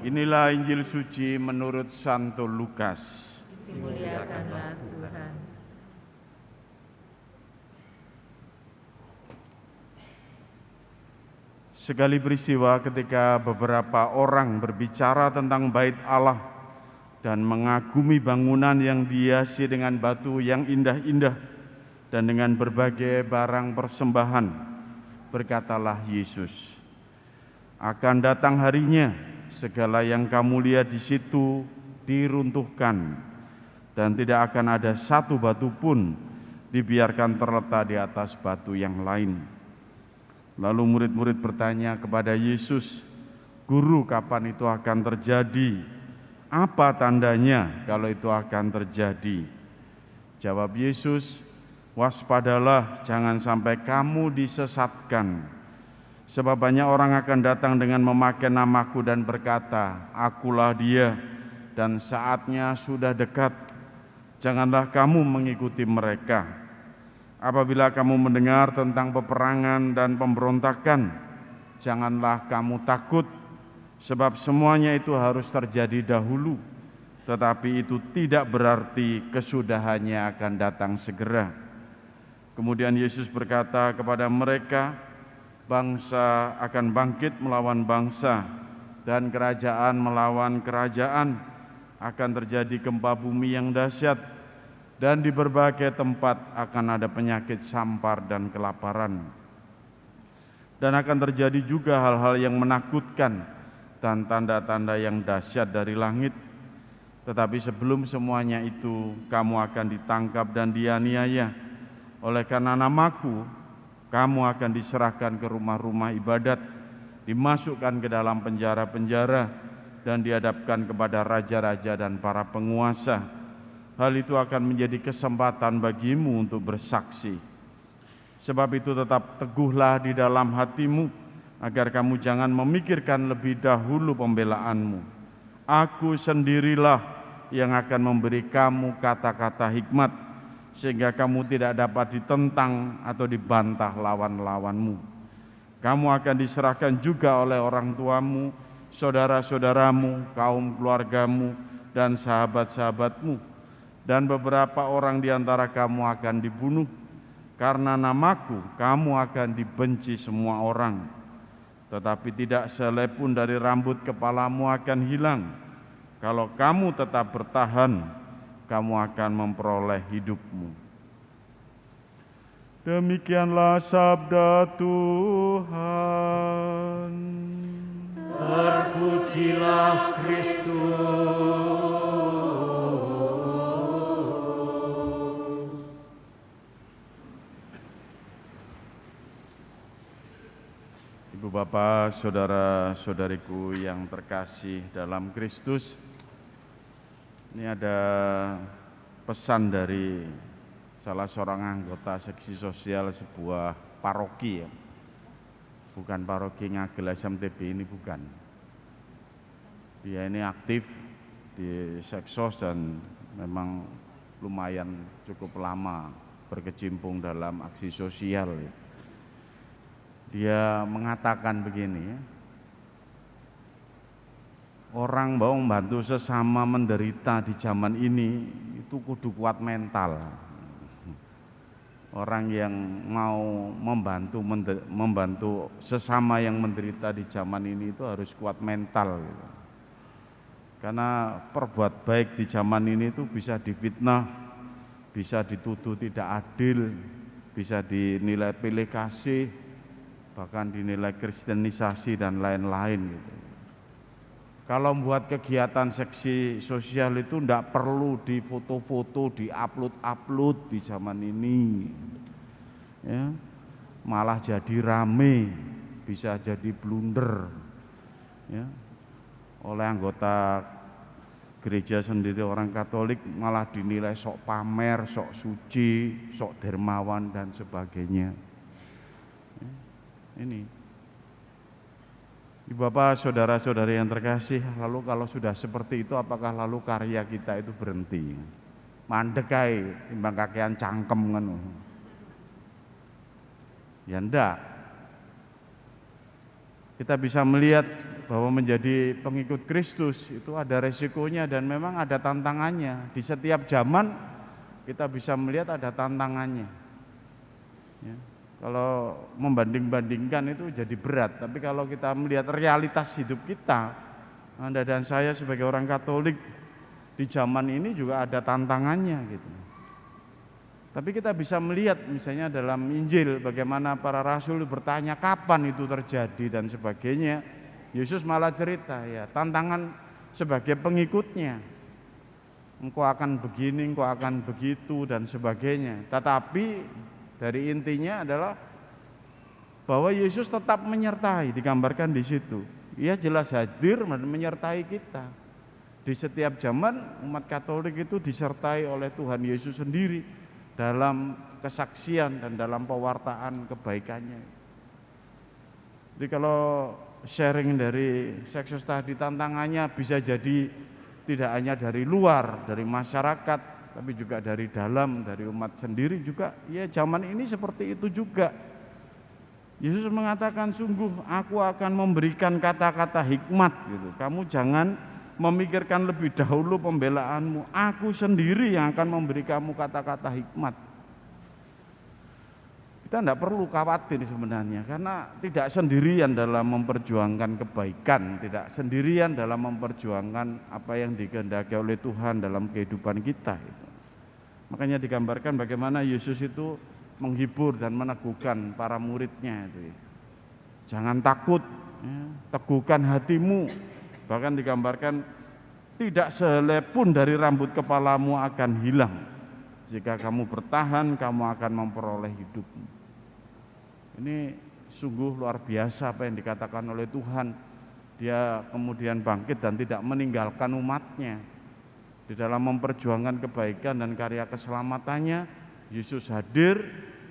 Inilah Injil suci menurut Santo Lukas. Dimuliakanlah Tuhan. Sekali peristiwa ketika beberapa orang berbicara tentang bait Allah dan mengagumi bangunan yang dihiasi dengan batu yang indah-indah dan dengan berbagai barang persembahan, berkatalah Yesus, "Akan datang harinya, segala yang kamu lihat di situ diruntuhkan, dan tidak akan ada satu batu pun dibiarkan terletak di atas batu yang lain." Lalu murid-murid bertanya kepada Yesus, "Guru, kapan itu akan terjadi? Apa tandanya kalau itu akan terjadi?" Jawab Yesus, "Waspadalah, jangan sampai kamu disesatkan. Sebab banyak orang akan datang dengan memakai namaku dan berkata, 'Akulah dia,' dan saatnya sudah dekat. Janganlah kamu mengikuti mereka. Apabila kamu mendengar tentang peperangan dan pemberontakan, janganlah kamu takut, sebab semuanya itu harus terjadi dahulu, tetapi itu tidak berarti kesudahannya akan datang segera." Kemudian Yesus berkata kepada mereka, "Bangsa akan bangkit melawan bangsa, dan kerajaan melawan kerajaan. Akan terjadi gempa bumi yang dahsyat, dan di berbagai tempat akan ada penyakit sampar dan kelaparan. Dan akan terjadi juga hal-hal yang menakutkan dan tanda-tanda yang dahsyat dari langit. Tetapi sebelum semuanya itu, kamu akan ditangkap dan dianiaya. Oleh karena namaku, kamu akan diserahkan ke rumah-rumah ibadat, dimasukkan ke dalam penjara-penjara, dan dihadapkan kepada raja-raja dan para penguasa. Hal itu akan menjadi kesempatan bagimu untuk bersaksi. Sebab itu tetap teguhlah di dalam hatimu, agar kamu jangan memikirkan lebih dahulu pembelaanmu. Aku sendirilah yang akan memberi kamu kata-kata hikmat, sehingga kamu tidak dapat ditentang atau dibantah lawan-lawanmu. Kamu akan diserahkan juga oleh orang tuamu, saudara-saudaramu, kaum keluargamu, dan sahabat-sahabatmu. Dan beberapa orang di antara kamu akan dibunuh. Karena namaku, kamu akan dibenci semua orang. Tetapi tidak sehelai pun dari rambut kepalamu akan hilang. Kalau kamu tetap bertahan, kamu akan memperoleh hidupmu." Demikianlah sabda Tuhan. Terpujilah Kristus. Ibu bapak, saudara-saudariku yang terkasih dalam Kristus, ini ada pesan dari salah seorang anggota seksi sosial sebuah paroki, ya. Bukan paroki Ngagel SMTB, ini bukan. Dia ini aktif di Seksos dan memang lumayan cukup lama berkecimpung dalam aksi sosial, ya. Dia mengatakan begini, ya, orang mau membantu sesama menderita di zaman ini itu kudu kuat mental. Orang yang mau membantu sesama yang menderita di zaman ini itu harus kuat mental, gitu. Karena perbuat baik di zaman ini itu bisa difitnah, bisa dituduh tidak adil, bisa dinilai pilih kasih, bahkan dinilai kristenisasi dan lain-lain, gitu. Kalau membuat kegiatan seksi sosial itu tidak perlu difoto-foto, diupload di zaman ini, ya. Malah jadi rame, bisa jadi blunder, ya. Oleh anggota gereja sendiri, orang Katolik malah dinilai sok pamer, sok suci, sok dermawan dan sebagainya. Ini, Ibu bapak, saudara-saudari yang terkasih, lalu kalau sudah seperti itu, apakah lalu karya kita itu berhenti? Mandek ae timbang kakean cangkem kan? Ya ndak. Kita bisa melihat bahwa menjadi pengikut Kristus itu ada resikonya dan memang ada tantangannya. Di setiap zaman kita bisa melihat ada tantangannya. Ya. Kalau membanding-bandingkan itu jadi berat, tapi kalau kita melihat realitas hidup kita, Anda dan saya sebagai orang Katolik di zaman ini juga ada tantangannya gitu. Tapi kita bisa melihat misalnya dalam Injil bagaimana para rasul bertanya kapan itu terjadi dan sebagainya. Yesus malah cerita ya tantangan sebagai pengikutnya. Engkau akan begini, engkau akan begitu dan sebagainya. Tetapi dari intinya adalah bahwa Yesus tetap menyertai, digambarkan di situ. Ia jelas hadir menyertai kita. Di setiap zaman umat Katolik itu disertai oleh Tuhan Yesus sendiri dalam kesaksian dan dalam pewartaan kebaikannya. Jadi kalau sharing dari Seksus tadi tantangannya bisa jadi tidak hanya dari luar, dari masyarakat, tapi juga dari dalam, dari umat sendiri juga. Ya zaman ini seperti itu juga. Yesus mengatakan sungguh aku akan memberikan kata-kata hikmat gitu. Kamu jangan memikirkan lebih dahulu pembelaanmu. Aku sendiri yang akan memberi kamu kata-kata hikmat. Kita tidak perlu khawatir sebenarnya, karena tidak sendirian dalam memperjuangkan kebaikan, tidak sendirian dalam memperjuangkan apa yang dikehendaki oleh Tuhan dalam kehidupan kita. Makanya digambarkan bagaimana Yesus itu menghibur dan meneguhkan para muridnya itu. Jangan takut, ya, teguhkan hatimu. Bahkan digambarkan tidak sehelai pun dari rambut kepalamu akan hilang. Jika kamu bertahan, kamu akan memperoleh hidupmu. Ini sungguh luar biasa apa yang dikatakan oleh Tuhan. Dia kemudian bangkit dan tidak meninggalkan umatnya. Di dalam memperjuangkan kebaikan dan karya keselamatannya, Yesus hadir,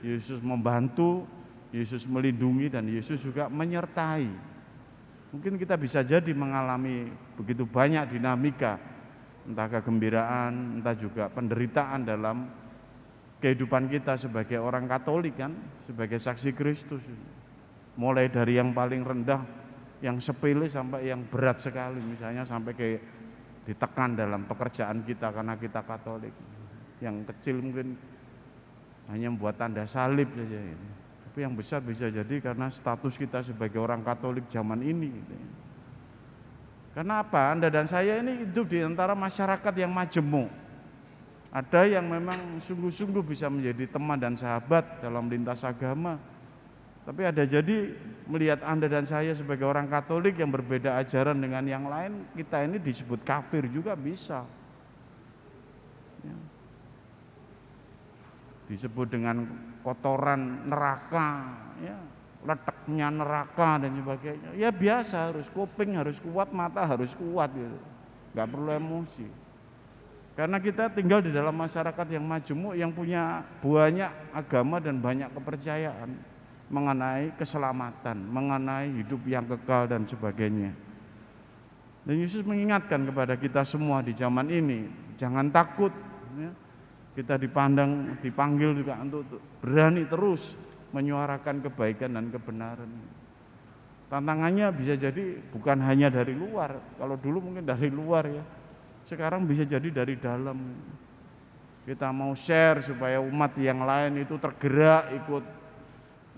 Yesus membantu, Yesus melindungi, dan Yesus juga menyertai. Mungkin kita bisa jadi mengalami begitu banyak dinamika, entah kegembiraan, entah juga penderitaan dalam kehidupan kita sebagai orang Katolik kan, sebagai saksi Kristus. Mulai dari yang paling rendah, yang sepele sampai yang berat sekali, misalnya sampai ke ditekan dalam pekerjaan kita karena kita Katolik. Yang kecil mungkin hanya membuat tanda salib saja ini. Tapi yang besar bisa jadi karena status kita sebagai orang Katolik zaman ini gitu. Karena apa? Anda dan saya ini hidup di antara masyarakat yang majemuk. Ada yang memang sungguh-sungguh bisa menjadi teman dan sahabat dalam lintas agama. Tapi ada jadi melihat Anda dan saya sebagai orang Katolik yang berbeda ajaran dengan yang lain, kita ini disebut kafir juga bisa. Ya. Disebut dengan kotoran neraka, ya, letaknya neraka dan sebagainya. Ya biasa, harus kuping harus kuat, mata harus kuat gitu. Nggak perlu emosi. Karena kita tinggal di dalam masyarakat yang majemuk, yang punya banyak agama dan banyak kepercayaan mengenai keselamatan, mengenai hidup yang kekal dan sebagainya. Dan Yesus mengingatkan kepada kita semua di zaman ini, jangan takut, ya. Kita dipanggil juga untuk berani terus menyuarakan kebaikan dan kebenaran. Tantangannya bisa jadi bukan hanya dari luar. Kalau dulu mungkin dari luar ya. Sekarang bisa jadi dari dalam. Kita mau share supaya umat yang lain itu tergerak,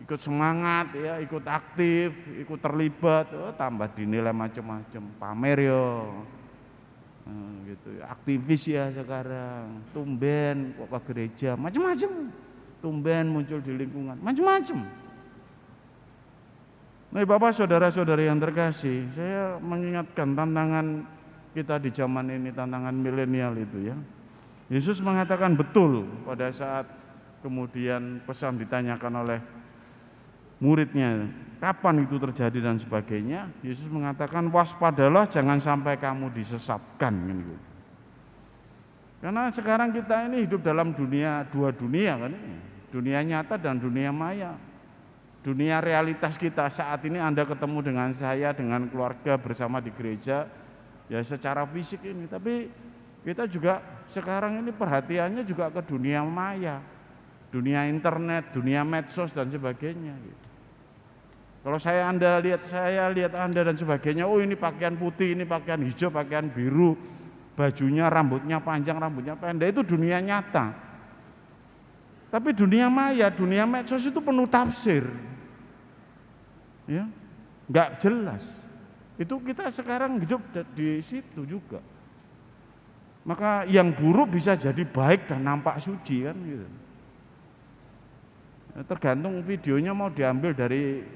ikut semangat ya, ikut aktif, ikut terlibat, tambah dinilai macam-macam, pamer yo. Gitu, aktivis ya sekarang, tumben kok ke gereja, macam-macam, tumben muncul di lingkungan, macam-macam. Nah, Bapak, saudara-saudari yang terkasih, saya mengingatkan tantangan kita di zaman ini, tantangan milenial itu ya. Yesus mengatakan betul pada saat kemudian pesan ditanyakan oleh muridnya, kapan itu terjadi dan sebagainya. Yesus mengatakan waspadalah, jangan sampai kamu disesatkan gitu. Karena sekarang kita ini hidup dalam dua dunia kan ini. Dunia nyata dan dunia maya. Dunia realitas kita saat ini, Anda ketemu dengan saya, dengan keluarga bersama di gereja ya secara fisik ini, tapi kita juga sekarang ini perhatiannya juga ke dunia maya, dunia internet, dunia medsos dan sebagainya gitu. Kalau Anda lihat saya, lihat Anda dan sebagainya, oh ini pakaian putih, ini pakaian hijau, pakaian biru, bajunya, rambutnya panjang, rambutnya pendek, itu dunia nyata. Tapi dunia maya, dunia medsos itu penuh tafsir. Ya, nggak jelas. Itu kita sekarang hidup di situ juga. Maka yang buruk bisa jadi baik dan nampak suci kan gitu. Tergantung videonya mau diambil dari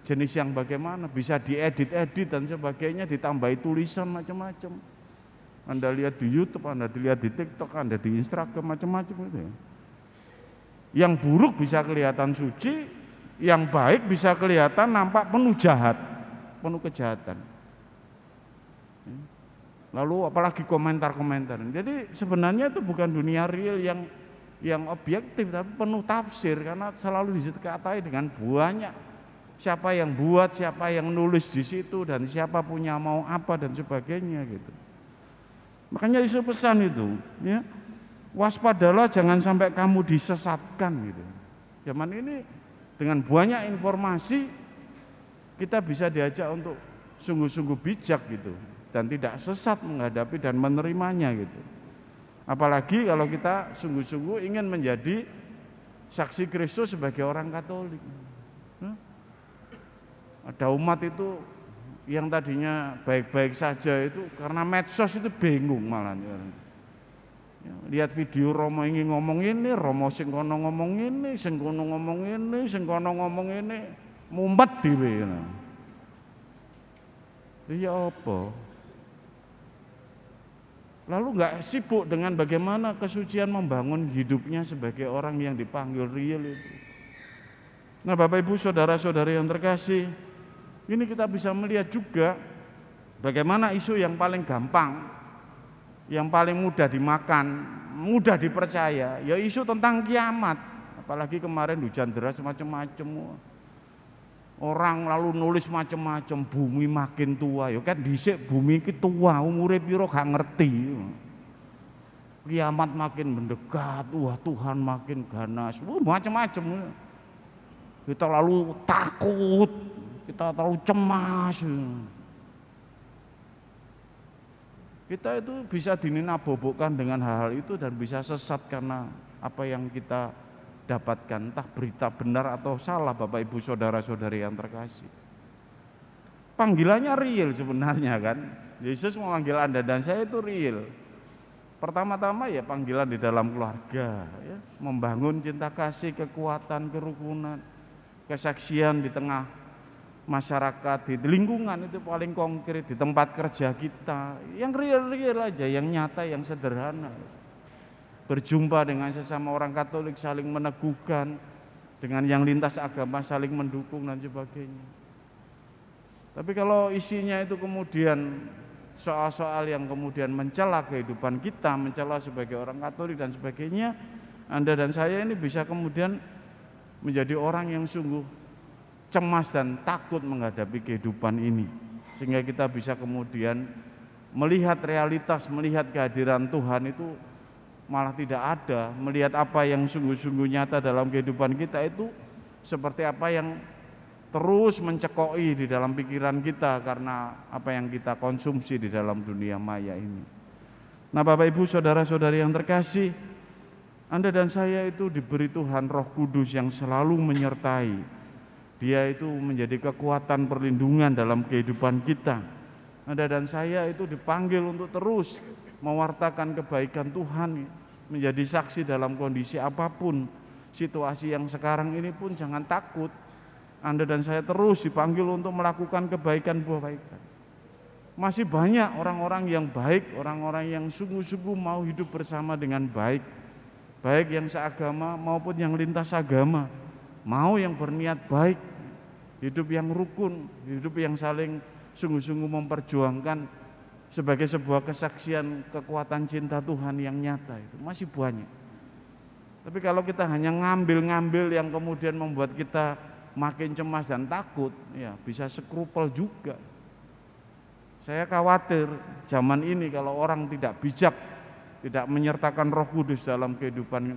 jenis yang bagaimana, bisa diedit-edit dan sebagainya, ditambahi tulisan macam-macam. Anda lihat di YouTube, Anda lihat di TikTok, Anda di Instagram macam-macam gitu ya. Yang buruk bisa kelihatan suci, yang baik bisa kelihatan nampak penuh jahat, penuh kejahatan. Lalu apalagi komentar-komentar. Jadi sebenarnya itu bukan dunia real yang objektif, tapi penuh tafsir karena selalu dikatai dengan banyak siapa yang buat, siapa yang nulis di situ, dan siapa punya mau apa dan sebagainya gitu. Makanya Yesus pesan itu, ya, waspadalah jangan sampai kamu disesatkan gitu. Zaman ini dengan banyak informasi kita bisa diajak untuk sungguh-sungguh bijak gitu dan tidak sesat menghadapi dan menerimanya gitu. Apalagi kalau kita sungguh-sungguh ingin menjadi saksi Kristus sebagai orang Katolik. Ada umat itu yang tadinya baik-baik saja itu karena medsos itu bingung malah. Ya, lihat video Romo ini ngomong ini, Romo sing kono ngomong ini, sing kono ngomong ini, sing kono ngomong ini, mumpet dhewe. Ya apa? Lalu nggak sibuk dengan bagaimana kesucian membangun hidupnya sebagai orang yang dipanggil real itu. Nah, Bapak Ibu saudara-saudari yang terkasih, ini kita bisa melihat juga bagaimana isu yang paling gampang, yang paling mudah dimakan, mudah dipercaya, ya isu tentang kiamat. Apalagi kemarin hujan deras macam-macam. Orang lalu nulis macam-macam, bumi makin tua, ya kan dhisik bumi iki tua, umure piro gak ngerti. Kiamat makin mendekat, wah Tuhan makin ganas, macam-macam. Kita lalu takut, kita terlalu cemas. Kita itu bisa dininabobokkan dengan hal-hal itu dan bisa sesat karena apa yang kita dapatkan, entah berita benar atau salah, Bapak Ibu saudara-saudari yang terkasih. Panggilannya real sebenarnya kan. Yesus memanggil Anda dan saya itu real. Pertama-tama ya panggilan di dalam keluarga, ya, membangun cinta kasih, kekuatan, kerukunan, kesaksian di tengah masyarakat, di lingkungan itu paling konkret, di tempat kerja kita, yang real-real aja, yang nyata, yang sederhana. Berjumpa dengan sesama orang Katolik saling meneguhkan, dengan yang lintas agama saling mendukung dan sebagainya. Tapi kalau isinya itu kemudian soal-soal yang kemudian mencela kehidupan kita, mencela sebagai orang Katolik dan sebagainya, Anda dan saya ini bisa kemudian menjadi orang yang sungguh cemas dan takut menghadapi kehidupan ini, sehingga kita bisa kemudian melihat realitas, melihat kehadiran Tuhan itu malah tidak ada, melihat apa yang sungguh-sungguh nyata dalam kehidupan kita itu seperti apa yang terus mencekoi di dalam pikiran kita karena apa yang kita konsumsi di dalam dunia maya ini. Nah, Bapak Ibu saudara-saudari yang terkasih, Anda dan saya itu diberi Tuhan Roh Kudus yang selalu menyertai. Dia itu menjadi kekuatan perlindungan dalam kehidupan kita. Anda dan saya itu dipanggil untuk terus mewartakan kebaikan Tuhan, menjadi saksi dalam kondisi apapun. Situasi yang sekarang ini pun jangan takut. Anda dan saya terus dipanggil untuk melakukan kebaikan-kebaikan. Masih banyak orang-orang yang baik, orang-orang yang sungguh-sungguh mau hidup bersama dengan baik. Baik yang seagama maupun yang lintas agama. Mau yang berniat baik, hidup yang rukun, hidup yang saling sungguh-sungguh memperjuangkan sebagai sebuah kesaksian kekuatan cinta Tuhan yang nyata. Itu masih banyak. Tapi kalau kita hanya ngambil-ngambil yang kemudian membuat kita makin cemas dan takut, ya bisa sekrupel juga. Saya khawatir zaman ini kalau orang tidak bijak, tidak menyertakan Roh Kudus dalam kehidupan,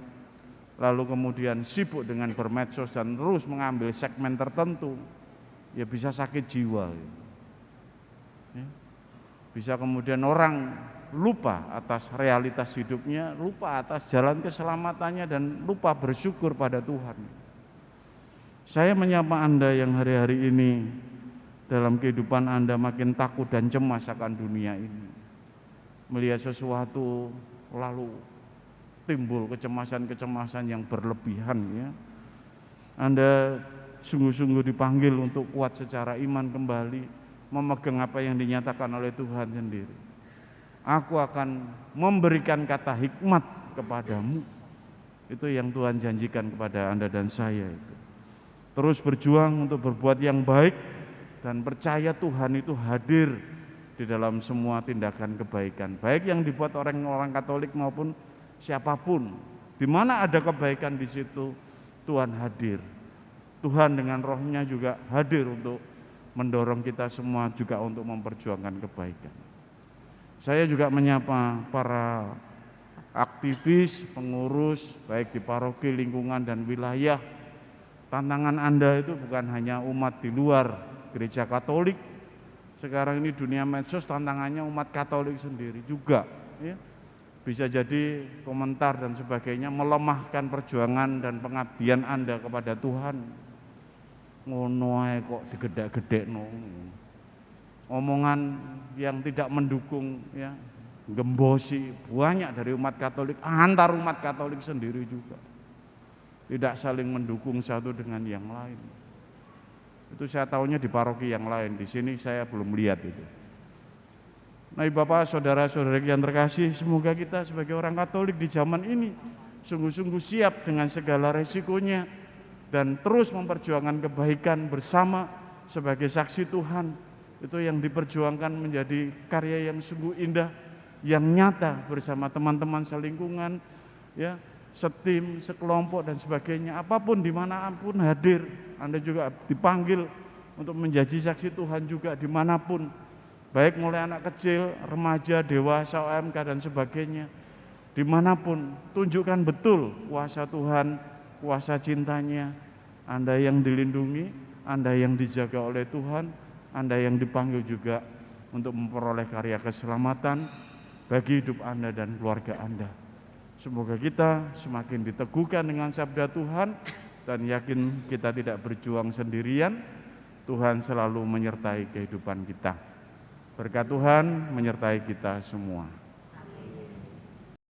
lalu kemudian sibuk dengan bermedsos dan terus mengambil segmen tertentu, ya bisa sakit jiwa. Ya. Bisa kemudian orang lupa atas realitas hidupnya, lupa atas jalan keselamatannya, dan lupa bersyukur pada Tuhan. Saya menyapa Anda yang hari-hari ini dalam kehidupan Anda makin takut dan cemas akan dunia ini. Melihat sesuatu lalu timbul kecemasan-kecemasan yang berlebihan, ya. Anda sungguh-sungguh dipanggil untuk kuat secara iman kembali, memegang apa yang dinyatakan oleh Tuhan sendiri. Aku akan memberikan kata hikmat kepadamu. Itu yang Tuhan janjikan kepada Anda dan saya itu. Terus berjuang untuk berbuat yang baik dan percaya Tuhan itu hadir di dalam semua tindakan kebaikan, baik yang dibuat orang-orang Katolik maupun siapapun. Di mana ada kebaikan di situ Tuhan hadir. Tuhan dengan rohnya juga hadir untuk mendorong kita semua juga untuk memperjuangkan kebaikan. Saya juga menyapa para aktivis, pengurus baik di paroki, lingkungan dan wilayah. Tantangan Anda itu bukan hanya umat di luar gereja Katolik. Sekarang ini dunia medsos tantangannya umat Katolik sendiri juga, ya. Bisa jadi komentar dan sebagainya melemahkan perjuangan dan pengabdian Anda kepada Tuhan. Ngono ae kok digedhek-gedhekno. Omongan yang tidak mendukung, ya, gembosi banyak dari umat Katolik, antar umat Katolik sendiri juga. Tidak saling mendukung satu dengan yang lain. Itu saya tahunya di paroki yang lain, di sini saya belum lihat itu. Nah, Bapak, saudara-saudara yang terkasih, semoga kita sebagai orang Katolik di zaman ini sungguh-sungguh siap dengan segala resikonya dan terus memperjuangkan kebaikan bersama sebagai saksi Tuhan. Itu yang diperjuangkan menjadi karya yang sungguh indah, yang nyata bersama teman-teman selingkungan, ya, setim, sekelompok dan sebagainya. Apapun dimanapun hadir, Anda juga dipanggil untuk menjadi saksi Tuhan juga dimanapun, baik mulai anak kecil, remaja, dewasa, OMK dan sebagainya. Dimanapun, tunjukkan betul kuasa Tuhan, kuasa cintanya. Anda yang dilindungi, Anda yang dijaga oleh Tuhan, Anda yang dipanggil juga untuk memperoleh karya keselamatan bagi hidup Anda dan keluarga Anda. Semoga kita semakin diteguhkan dengan sabda Tuhan dan yakin kita tidak berjuang sendirian. Tuhan selalu menyertai kehidupan kita. Berkat Tuhan menyertai kita semua.